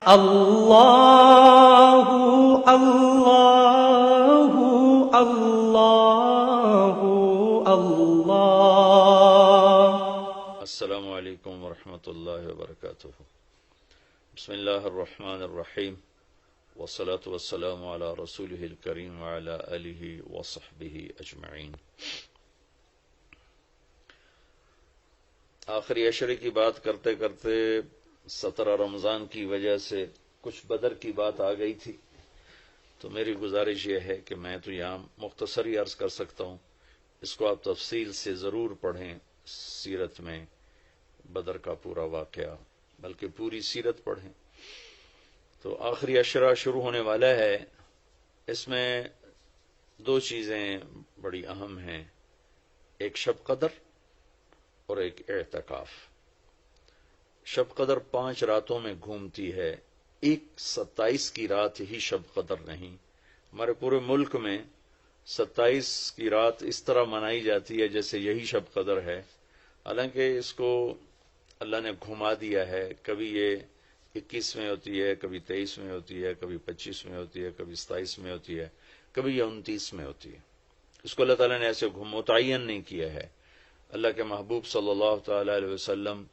اللہ اللہ اللہ اللہ۔ السلام علیکم ورحمۃ اللہ وبرکاتہ۔ بسم اللہ الرحمن الرحیم، والصلاة والسلام علی رسولہ الکریم وعلی آلہ وصحبہ اجمعین۔ آخری عشرے کی بات کرتے کرتے 17 رمضان کی وجہ سے کچھ بدر کی بات آ گئی تھی، تو میری گزارش یہ ہے کہ میں تو یہاں مختصری عرض کر سکتا ہوں، اس کو آپ تفصیل سے ضرور پڑھیں، سیرت میں بدر کا پورا واقعہ، بلکہ پوری سیرت پڑھیں۔ تو آخری عشرہ شروع ہونے والا ہے، اس میں دو چیزیں بڑی اہم ہیں، ایک شب قدر اور ایک اعتکاف۔ شب قدر 5 راتوں میں گھومتی ہے، ایک 27 کی رات ہی شب قدر نہیں۔ ہمارے پورے ملک میں 27 کی رات اس طرح منائی جاتی ہے جیسے یہی شب قدر ہے، حالانکہ اس کو اللہ نے گھما دیا ہے، کبھی یہ 21 میں ہوتی ہے، کبھی 23 میں ہوتی ہے، کبھی 25 میں ہوتی ہے، کبھی 27 میں ہوتی ہے، کبھی یہ 29 میں ہوتی ہے۔ اس کو اللہ تعالیٰ نے ایسے متعین نہیں کیا ہے۔ اللہ کے محبوب صلی اللہ تعالی علیہ وسلم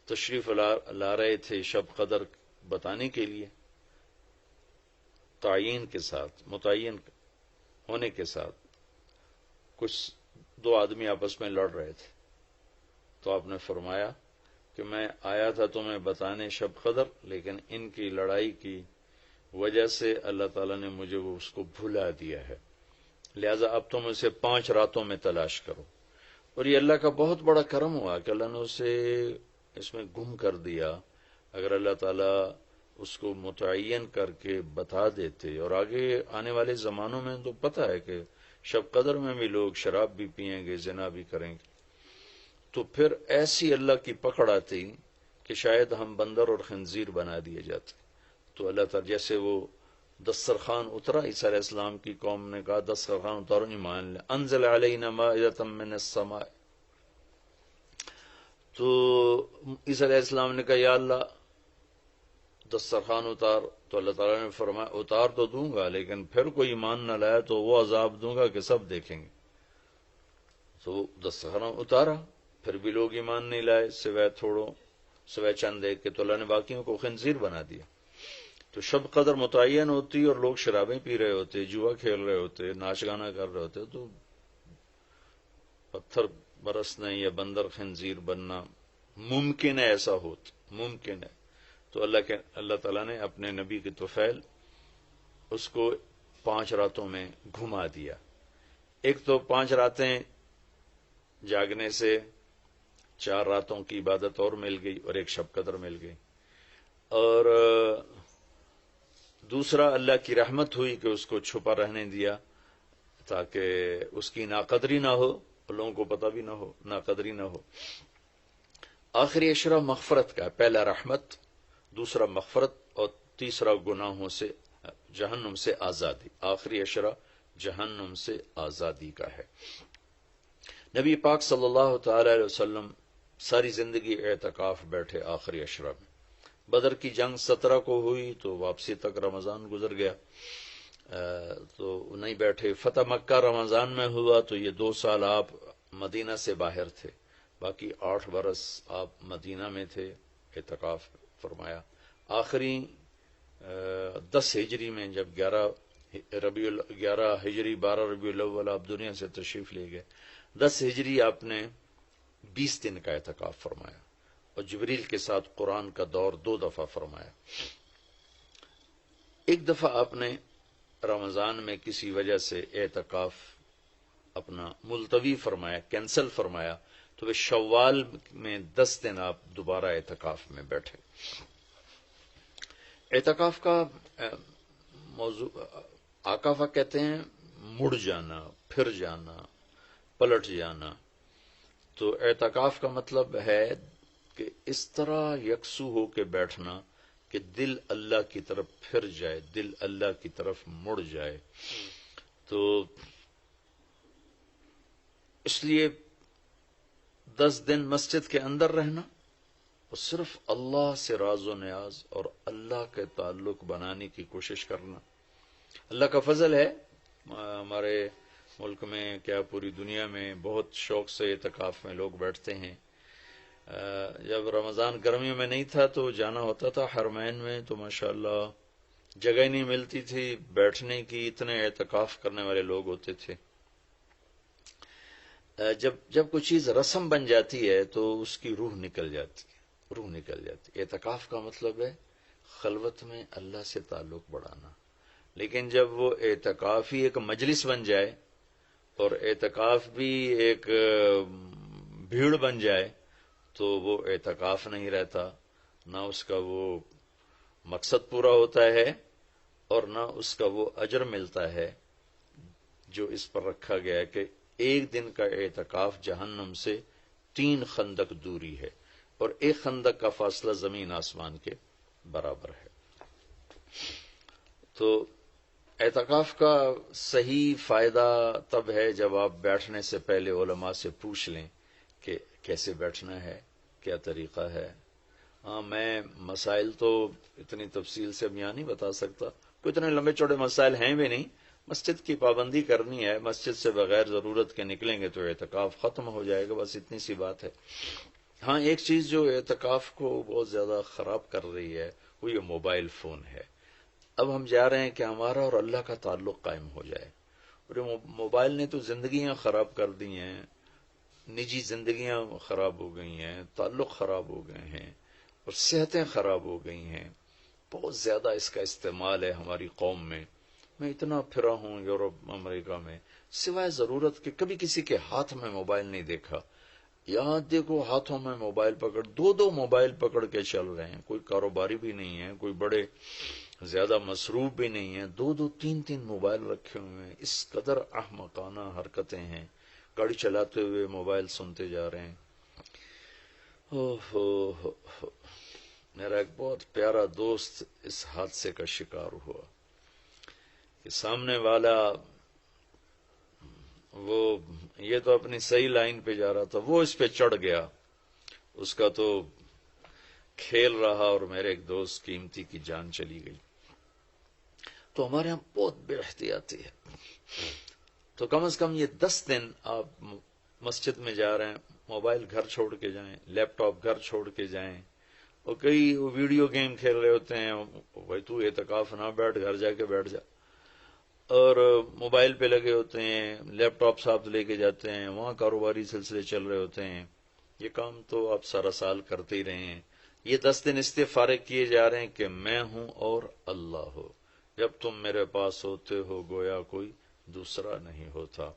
تشریف لا رہے تھے شب قدر بتانے کے لیے، تعین کے ساتھ، متعین ہونے کے ساتھ۔ کچھ دو آدمی آپس میں لڑ رہے تھے، تو آپ نے فرمایا کہ میں آیا تھا تمہیں بتانے شب قدر، لیکن ان کی لڑائی کی وجہ سے اللہ تعالیٰ نے مجھے اس کو بھلا دیا ہے، لہذا اب تم اسے 5 راتوں میں تلاش کرو۔ اور یہ اللہ کا بہت بڑا کرم ہوا کہ اللہ نے اسے اس میں گم کر دیا۔ اگر اللہ تعالیٰ اس کو متعین کر کے بتا دیتے، اور آگے آنے والے زمانوں میں تو پتہ ہے کہ شب قدر میں بھی لوگ شراب بھی پئیں گے، زنا بھی کریں گے، تو پھر ایسی اللہ کی پکڑ آتی کہ شاید ہم بندر اور خنزیر بنا دیے جاتے۔ تو اللہ تعالیٰ جیسے وہ دسترخوان اترا، عیسیٰ علیہ السلام کی قوم نے کہا دسترخوان اتارو، ایمان لے، انزل علینا مائدۃ من السماء، تو عیسیٰ علیہ السلام نے کہا یا اللہ دسترخوان اتار، تو اللہ تعالیٰ نے فرمایا اتار تو دوں گا، لیکن پھر کوئی ایمان نہ لایا تو وہ عذاب دوں گا کہ سب دیکھیں گے۔ تو دسترخوان اتارا، پھر بھی لوگ ایمان نہیں لائے، سوائے چند ایک کے، تو اللہ نے باقیوں کو خنزیر بنا دیا۔ تو شب قدر متعین ہوتی اور لوگ شرابیں پی رہے ہوتے، جوا کھیل رہے ہوتے، ناچ گانا کر رہے ہوتے، تو پتھر برسنا یا بندر خنزیر بننا ممکن ہے، ایسا ہوتا ممکن ہے۔ تو اللہ تعالیٰ نے اپنے نبی کی طفیل اس کو 5 راتوں میں گھما دیا۔ ایک تو 5 راتیں جاگنے سے 4 راتوں کی عبادت اور مل گئی، اور ایک شب قدر مل گئی، اور دوسرا اللہ کی رحمت ہوئی کہ اس کو چھپا رہنے دیا تاکہ اس کی ناقدری نہ ہو، لوگوں کو پتہ بھی نہ ہو، ناقدری نہ ہو۔ آخری عشرہ مغفرت کا ہے، پہلا رحمت، دوسرا مغفرت، اور تیسرا گناہوں سے، جہنم سے آزادی۔ آخری عشرہ جہنم سے آزادی کا ہے۔ نبی پاک صلی اللہ تعالی علیہ وسلم ساری زندگی اعتکاف بیٹھے آخری عشرہ میں۔ بدر کی جنگ 17 کو ہوئی تو واپسی تک رمضان گزر گیا، تو نہیں بیٹھے۔ فتح مکہ رمضان میں ہوا تو یہ 2 سال آپ مدینہ سے باہر تھے، باقی 8 برس آپ مدینہ میں تھے، اعتکاف فرمایا۔ آخری 10 ہجری میں جب 11 ہجری 12 ربیع الاول آپ دنیا سے تشریف لے گئے، 10 ہجری آپ نے 20 دن کا اعتکاف فرمایا، اور جبریل کے ساتھ قرآن کا دور 2 دفعہ فرمایا۔ ایک دفعہ آپ نے رمضان میں کسی وجہ سے اعتکاف اپنا ملتوی فرمایا، کینسل فرمایا، تو وہ شوال میں 10 دن آپ دوبارہ اعتکاف میں بیٹھے۔ اعتکاف کا موضوع آکافہ کہتے ہیں مڑ جانا، پھر جانا، پلٹ جانا۔ تو اعتکاف کا مطلب ہے کہ اس طرح یکسو ہو کے بیٹھنا کہ دل اللہ کی طرف پھر جائے، دل اللہ کی طرف مڑ جائے۔ تو اس لیے 10 دن مسجد کے اندر رہنا، اور صرف اللہ سے راز و نیاز اور اللہ کے تعلق بنانے کی کوشش کرنا. اللہ کا فضل ہے ہمارے ملک میں کیا پوری دنیا میں بہت شوق سے اعتکاف میں لوگ بیٹھتے ہیں. جب رمضان گرمیوں میں نہیں تھا تو جانا ہوتا تھا حرمین میں، تو ماشاءاللہ جگہ ہی نہیں ملتی تھی بیٹھنے کی، اتنے اعتکاف کرنے والے لوگ ہوتے تھے. جب کوئی چیز رسم بن جاتی ہے تو اس کی روح نکل جاتی ہے، روح نکل جاتی ہے. اعتکاف کا مطلب ہے خلوت میں اللہ سے تعلق بڑھانا. لیکن جب وہ اعتکاف ہی ایک مجلس بن جائے اور اعتکاف بھی ایک بھیڑ بن جائے تو وہ اعتکاف نہیں رہتا، نہ اس کا وہ مقصد پورا ہوتا ہے اور نہ اس کا وہ اجر ملتا ہے جو اس پر رکھا گیا ہے کہ ایک دن کا اعتکاف جہنم سے 3 خندق دوری ہے اور ایک خندق کا فاصلہ زمین آسمان کے برابر ہے. تو اعتکاف کا صحیح فائدہ تب ہے جب آپ بیٹھنے سے پہلے علماء سے پوچھ لیں کہ کیسے بیٹھنا ہے، کیا طریقہ ہے. ہاں، میں مسائل تو اتنی تفصیل سے اب یہاں نہیں بتا سکتا، کوئی اتنے لمبے چوڑے مسائل ہیں بھی نہیں. مسجد کی پابندی کرنی ہے، مسجد سے بغیر ضرورت کے نکلیں گے تو اعتکاف ختم ہو جائے گا، بس اتنی سی بات ہے. ہاں، ایک چیز جو اعتکاف کو بہت زیادہ خراب کر رہی ہے وہ یہ موبائل فون ہے. اب ہم چاہ رہے ہیں کہ ہمارا اور اللہ کا تعلق قائم ہو جائے، اور موبائل نے تو زندگیاں خراب کر دی ہیں، نجی زندگیاں خراب ہو گئی ہیں، تعلق خراب ہو گئے ہیں اور صحتیں خراب ہو گئی ہیں. بہت زیادہ اس کا استعمال ہے ہماری قوم میں. میں اتنا پھرا ہوں یورپ امریکہ میں، سوائے ضرورت کے کبھی کسی کے ہاتھ میں موبائل نہیں دیکھا. یہاں دیکھو ہاتھوں میں موبائل پکڑ، 2 موبائل پکڑ کے چل رہے ہیں. کوئی کاروباری بھی نہیں ہے، کوئی بڑے زیادہ مصروف بھی نہیں ہے، 2 3 موبائل رکھے ہوئے ہیں. اس قدر احمقانہ حرکتیں ہیں، گاڑی چلاتے ہوئے موبائل سنتے جا رہے ہیں. میرا ایک بہت پیارا دوست اس حادثے کا شکار ہوا کہ سامنے والا وہ یہ تو اپنی صحیح لائن پہ جا رہا تھا، وہ اس پہ چڑھ گیا، اس کا تو کھیل رہا اور میرے ایک دوست قیمتی کی جان چلی گئی. تو ہمارے یہاں بہت بے احتیاطی ہے. تو کم از کم یہ 10 دن آپ مسجد میں جا رہے ہیں، موبائل گھر چھوڑ کے جائیں، لیپ ٹاپ گھر چھوڑ کے جائیں. اور کئی ویڈیو گیم کھیل رہے ہوتے ہیں، بھائی تو اعتکاف نہ بیٹھ، گھر جا کے بیٹھ جا. اور موبائل پہ لگے ہوتے ہیں، لیپ ٹاپ ساتھ لے کے جاتے ہیں، وہاں کاروباری سلسلے چل رہے ہوتے ہیں. یہ کام تو آپ سارا سال کرتے ہی رہے ہیں. یہ 10 دن اس لیے فارغ کیے جا رہے ہیں کہ میں ہوں اور اللہ ہو. جب تم میرے پاس ہوتے ہو گویا کوئی دوسرا نہیں ہوتا.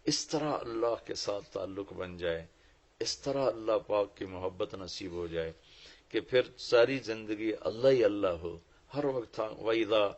اس طرح اللہ کے ساتھ تعلق بن جائے، اس طرح اللہ پاک کی محبت نصیب ہو جائے کہ پھر ساری زندگی اللہ ہی اللہ ہو ہر وقت. وَإِذَا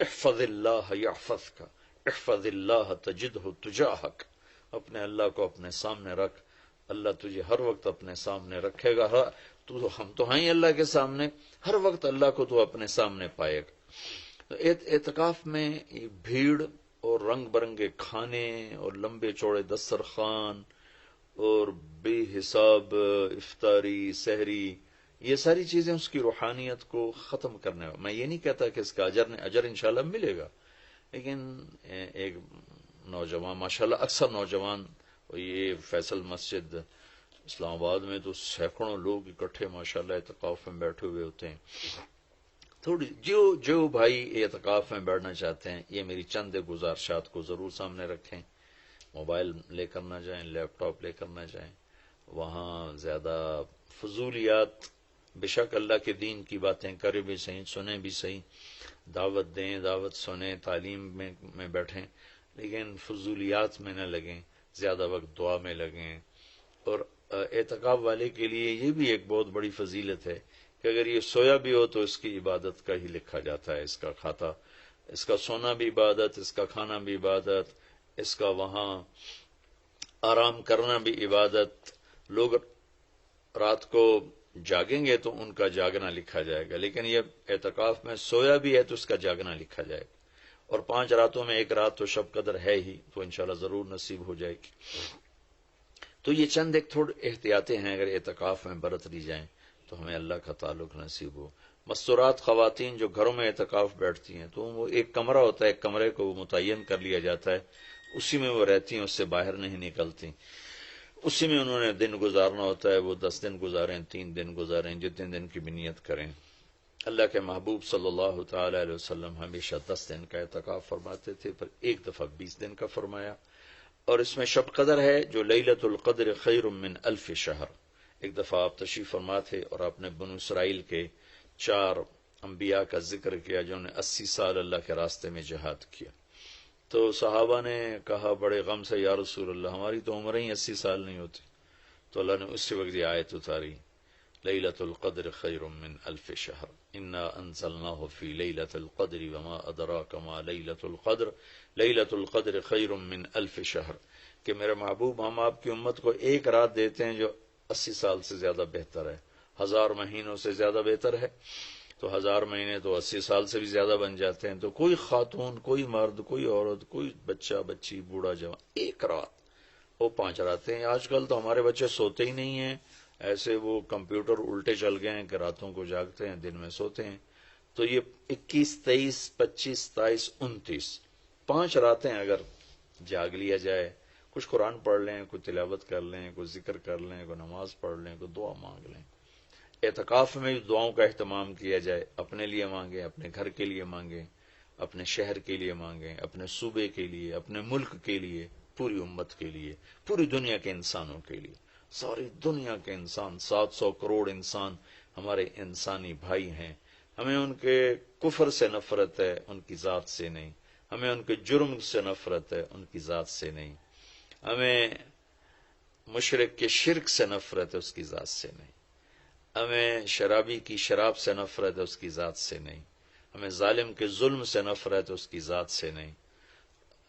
احفظ اللہ یحفظک احفظ اللہ تجدہ تجاہک. اپنے اللہ کو اپنے سامنے رکھ، اللہ تجھے ہر وقت اپنے سامنے رکھے گا. ہم تو ہیں اللہ کے سامنے، ہر وقت اللہ کو تو اپنے سامنے پائے گا. اعتکاف میں بھیڑ اور رنگ برنگے کھانے اور لمبے چوڑے دسترخوان اور بے حساب افطاری سحری، یہ ساری چیزیں اس کی روحانیت کو ختم کرنے. میں یہ نہیں کہتا کہ اس کا اجر انشاءاللہ ملے گا، لیکن ایک نوجوان ماشاءاللہ اکثر نوجوان، یہ فیصل مسجد اسلام آباد میں تو سینکڑوں لوگ اکٹھے ماشاءاللہ اعتکاف میں بیٹھے ہوئے ہوتے ہیں. تھوڑی جو بھائی اعتکاف میں بیٹھنا چاہتے ہیں، یہ میری چند گزارشات کو ضرور سامنے رکھیں. موبائل لے کر نہ جائیں، لیپ ٹاپ لے کر نہ جائیں، وہاں زیادہ فضولیات. بے شک اللہ کے دین کی باتیں کریں بھی صحیح، سنیں بھی صحیح، دعوت دیں، دعوت سنیں، تعلیم میں بیٹھیں، لیکن فضولیات میں نہ لگیں، زیادہ وقت دعا میں لگیں. اور اعتکاف والے کے لیے یہ بھی ایک بہت بڑی فضیلت ہے کہ اگر یہ سویا بھی ہو تو اس کی عبادت کا ہی لکھا جاتا ہے. اس کا کھاتا، اس کا سونا بھی عبادت، اس کا کھانا بھی عبادت، اس کا وہاں آرام کرنا بھی عبادت. لوگ رات کو جاگیں گے تو ان کا جاگنا لکھا جائے گا، لیکن یہ اعتکاف میں سویا بھی ہے تو اس کا جاگنا لکھا جائے گا. اور 5 راتوں میں ایک رات تو شب قدر ہے ہی، تو انشاءاللہ ضرور نصیب ہو جائے گی. تو یہ چند ایک تھوڑے احتیاطیں ہیں اگر اعتکاف میں برت لی جائیں تو ہمیں اللہ کا تعلق نصیب ہو۔ مستورات خواتین جو گھروں میں اعتکاف بیٹھتی ہیں تو وہ ایک کمرہ ہوتا ہے، ایک کمرے کو متعین کر لیا جاتا ہے، اسی میں وہ رہتی ہیں، اس سے باہر نہیں نکلتی، اسی میں انہوں نے دن گزارنا ہوتا ہے۔ وہ 10 دن گزاریں، 3 دن گزاریں، جتنے دن کی بھی نیت کریں۔ اللہ کے محبوب صلی اللہ تعالی علیہ وسلم ہمیشہ 10 دن کا اعتکاف فرماتے تھے، پھر ایک دفعہ 20 دن کا فرمایا۔ اور اس میں شب قدر ہے جو لیلۃ القدر خیر من الف شہر۔ ایک دفعہ آپ تشریف فرما تھے اور آپ نے بنو اسرائیل کے 4 انبیاء کا ذکر کیا جنہوں نے 80 سال اللہ کے راستے میں جہاد کیا۔ تو صحابہ نے کہا بڑے غم سے، یا رسول اللہ ہماری تو عمریں ہی 80 سال نہیں ہوتی۔ تو اللہ نے اسی وقت یہ آیت اتاری، لیلۃ القدر خیر من الف شہر انا انزلناہ فی لیلۃ القدر وما ادراک ما لیلۃ القدر لیلۃ القدر خیر من الف شہر، کہ میرے محبوب ہم آپ کی امت کو ایک رات دیتے ہیں جو 80 سال سے زیادہ بہتر ہے، 1000 مہینوں سے زیادہ بہتر ہے۔ تو 1000 مہینے تو 80 سال سے بھی زیادہ بن جاتے ہیں۔ تو کوئی خاتون، کوئی مرد، کوئی عورت، کوئی بچہ بچی، بوڑھا جوان، ایک رات، وہ 5 راتیں ہیں۔ آج کل تو ہمارے بچے سوتے ہی نہیں ہیں، ایسے وہ کمپیوٹر الٹے چل گئے ہیں کہ راتوں کو جاگتے ہیں، دن میں سوتے ہیں۔ تو یہ 21، 23، 25، 27، 29 5 راتیں اگر جاگ لیا جائے، کچھ قرآن پڑھ لیں، کوئی تلاوت کر لیں، کوئی ذکر کر لیں، کوئی نماز پڑھ لیں، کوئی دعا مانگ لیں۔ اعتکاف میں بھی دعاؤں کا اہتمام کیا جائے، اپنے لیے مانگیں، اپنے گھر کے لیے مانگیں، اپنے شہر کے لیے مانگیں، اپنے صوبے کے لیے، اپنے ملک کے لیے، پوری امت کے لیے، پوری دنیا کے انسانوں کے لیے۔ ساری دنیا کے انسان، 700 کروڑ انسان ہمارے انسانی بھائی ہیں۔ ہمیں ان کے کفر سے نفرت ہے، ان کی ذات سے نہیں۔ ہمیں ان کے جرم سے نفرت ہے، ان کی ذات سے نہیں۔ ہمیں مشرک کے شرک سے نفرت ہے، اس کی ذات سے نہیں۔ ہمیں شرابی کی شراب سے نفرت ہے، اس کی ذات سے نہیں۔ ہمیں ظالم کے ظلم سے نفرت ہے، اس کی ذات سے نہیں۔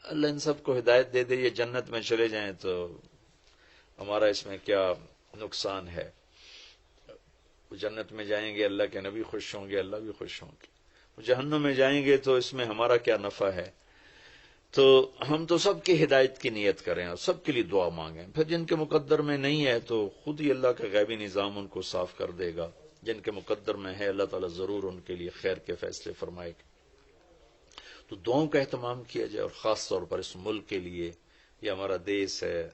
اللہ ان سب کو ہدایت دے دے، یہ جنت میں چلے جائیں تو ہمارا اس میں کیا نقصان ہے؟ وہ جنت میں جائیں گے، اللہ کے نبی خوش ہوں گے، اللہ بھی خوش ہوں گے۔ وہ جہنم میں جائیں گے تو اس میں ہمارا کیا نفع ہے؟ تو ہم تو سب کی ہدایت کی نیت کریں اور سب کے لیے دعا مانگیں۔ پھر جن کے مقدر میں نہیں ہے تو خود ہی اللہ کا غیبی نظام ان کو صاف کر دے گا۔ جن کے مقدر میں ہے اللہ تعالیٰ ضرور ان کے لیے خیر کے فیصلے فرمائے گا۔ تو دعاؤں کا اہتمام کیا جائے، اور خاص طور پر اس ملک کے لیے، یہ ہمارا دیس ہے،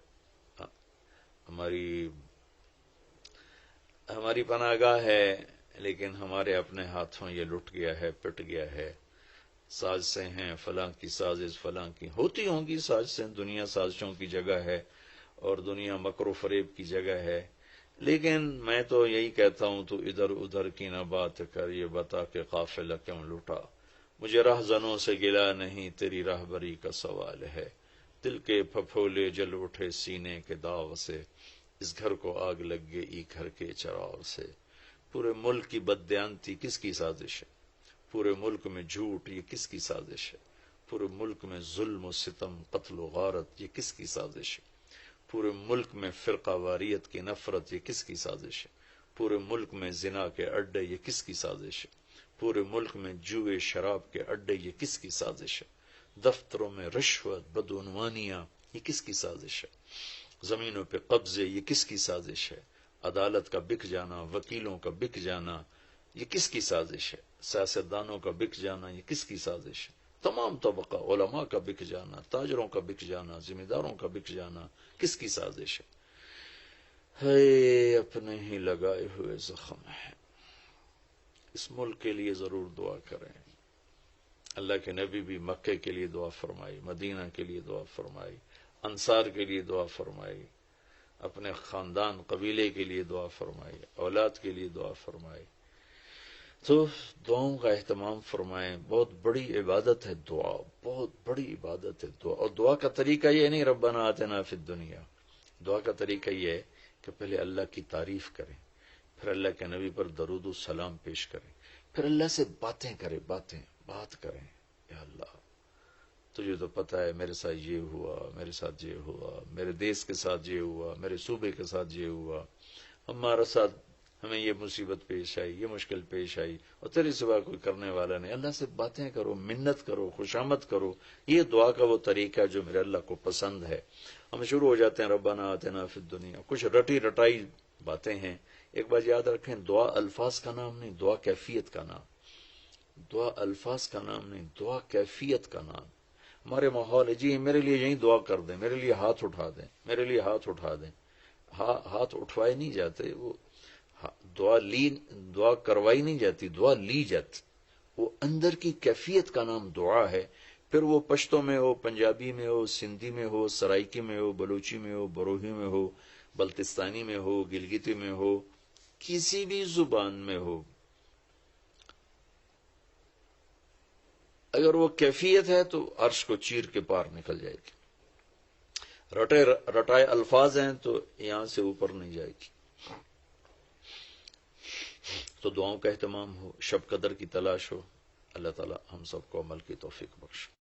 ہماری پناہ گاہ ہے، لیکن ہمارے اپنے ہاتھوں یہ لٹ گیا ہے، پٹ گیا ہے۔ سازشیں ہیں، فلاں کی سازش، فلاں کی ہوتی ہوں گی سازشیں، دنیا سازشوں کی جگہ ہے اور دنیا مکر و فریب کی جگہ ہے۔ لیکن میں تو یہی کہتا ہوں، تو ادھر ادھر کی نہ بات کر، یہ بتا کہ قافلہ کیوں لٹا۔ مجھے رہزنوں سے گلا نہیں، تیری راہبری کا سوال ہے۔ دل کے پھپھولے جل اٹھے سینے کے داغ سے، اس گھر کو آگ لگ گئی گھر کے چراغ سے۔ پورے ملک کی بددیانتی کس کی سازش ہے؟ پورے ملک میں جھوٹ، یہ کس کی سازش ہے؟ پورے ملک میں ظلم و ستم، قتل و غارت، یہ کس کی سازش ہے؟ پورے ملک میں فرقہ واریت کی نفرت، یہ کس کی سازش ہے؟ پورے ملک میں زنا کے اڈے، یہ کس کی سازش ہے؟ پورے ملک میں جوئے شراب کے اڈے، یہ کس کی سازش ہے؟ دفتروں میں رشوت، بدعنوانیاں، یہ کس کی سازش ہے؟ زمینوں پہ قبضے، یہ کس کی سازش ہے؟ عدالت کا بک جانا، وکیلوں کا بک جانا، یہ کس کی سازش ہے؟ سیاستدانوں کا بک جانا، یہ کس کی سازش ہے؟ تمام طبقہ، علماء کا بک جانا، تاجروں کا بک جانا، ذمہ داروں کا بک جانا، کس کی سازش ہے؟ اپنے ہی لگائے ہوئے زخم ہے۔ اس ملک کے لیے ضرور دعا کریں۔ اللہ کے نبی بھی مکے کے لیے دعا فرمائی، مدینہ کے لیے دعا فرمائی، انصار کے لیے دعا فرمائی، اپنے خاندان قبیلے کے لیے دعا فرمائی، اولاد کے لیے دعا فرمائی۔ تو دعاؤں کا اہتمام فرمائیں۔ بہت بڑی عبادت ہے دعا، بہت بڑی عبادت ہے دعا۔ اور دعا کا طریقہ یہ نہیں ربنا آتنا فی الدنیا، دعا کا طریقہ یہ ہے کہ پہلے اللہ کی تعریف کریں، پھر اللہ کے نبی پر درود و سلام پیش کریں، پھر اللہ سے باتیں کریں، بات کریں۔ یا اللہ تجھے تو پتہ ہے میرے ساتھ یہ ہوا، میرے ساتھ یہ ہوا، میرے دیس کے ساتھ یہ ہوا، میرے صوبے کے ساتھ یہ ہوا، ہمارا ساتھ ہمیں یہ مصیبت پیش آئی، یہ مشکل پیش آئی، اور تیرے سوا کوئی کرنے والا نہیں۔ اللہ سے باتیں کرو، منت کرو، خوشامد کرو۔ یہ دعا کا وہ طریقہ ہے جو میرے اللہ کو پسند ہے۔ ہم شروع ہو جاتے ہیں ربنا آتنا فی الدنیا، کچھ رٹی رٹائی باتیں ہیں، ایک بات یاد رکھیں، دعا الفاظ کا نام نہیں، دعا کیفیت کا نام. دعا الفاظ کا نام نہیں، دعا کیفیت کا نام. ہمارے ماحول ہے جی میرے لیے یہیں دعا کر دیں، میرے لیے ہاتھ اٹھا دیں، میرے لیے ہاتھ اٹھا دیں. ہاتھ اٹھوائے نہیں جاتے، وہ دعا کروائی نہیں جاتی، دعا لی جاتی. وہ اندر کی کیفیت کا نام دعا ہے. پھر وہ پشتو میں ہو، پنجابی میں ہو، سندھی میں ہو، سرائکی میں ہو، بلوچی میں ہو، بروہی میں ہو، بلتستانی میں ہو، گلگتی میں ہو، کسی بھی زبان میں ہو، اگر وہ کیفیت ہے تو عرش کو چیر کے پار نکل جائے گی. رٹائے الفاظ ہیں تو یہاں سے اوپر نہیں جائے گی. تو دعاؤں کا اہتمام ہو، شب قدر کی تلاش ہو. اللہ تعالی ہم سب کو عمل کی توفیق بخشے.